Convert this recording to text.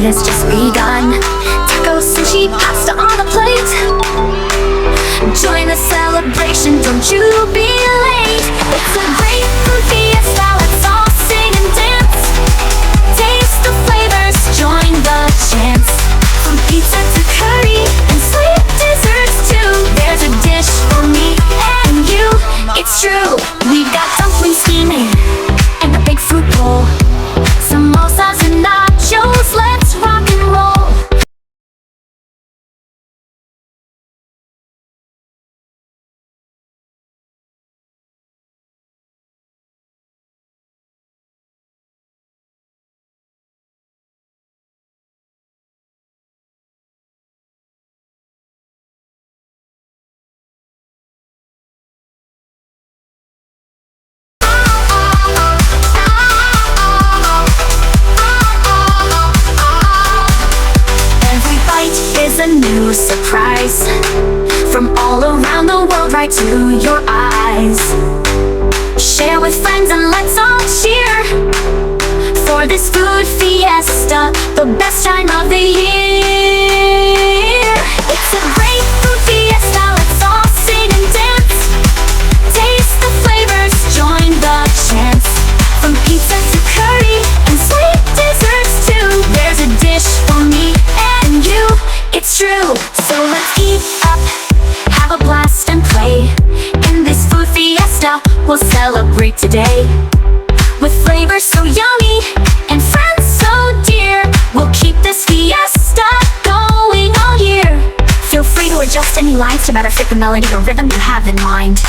has just begun. Taco, sushi, pasta on the plate. Join the celebration, don't you be late. It's a great food fiesta, let's all sing and dance. Taste the flavors, join the chants. From pizza to curry and sweet desserts too. There's a dish for me and you, it's true. We've got dumplings steaming and a big fruit bowl, samosas and nachos, let's rock and roll. A new surprise from all around the world, right to your eyes. Share with friends and let's all cheer for this food fiesta, the best time of the year. It's a great food fiesta, let's all sing and dance. Taste the flavors, join the chants. From pizza to curry and sweet desserts too. There's a dish for me and you, it's true. So let's eat up, have a blast and play. In this food fiesta, we'll celebrate today. With flavors so yummy and friends so dear, we'll keep this fiesta going all year. Feel free to adjust any lines to better fit the melody or rhythm you have in mind.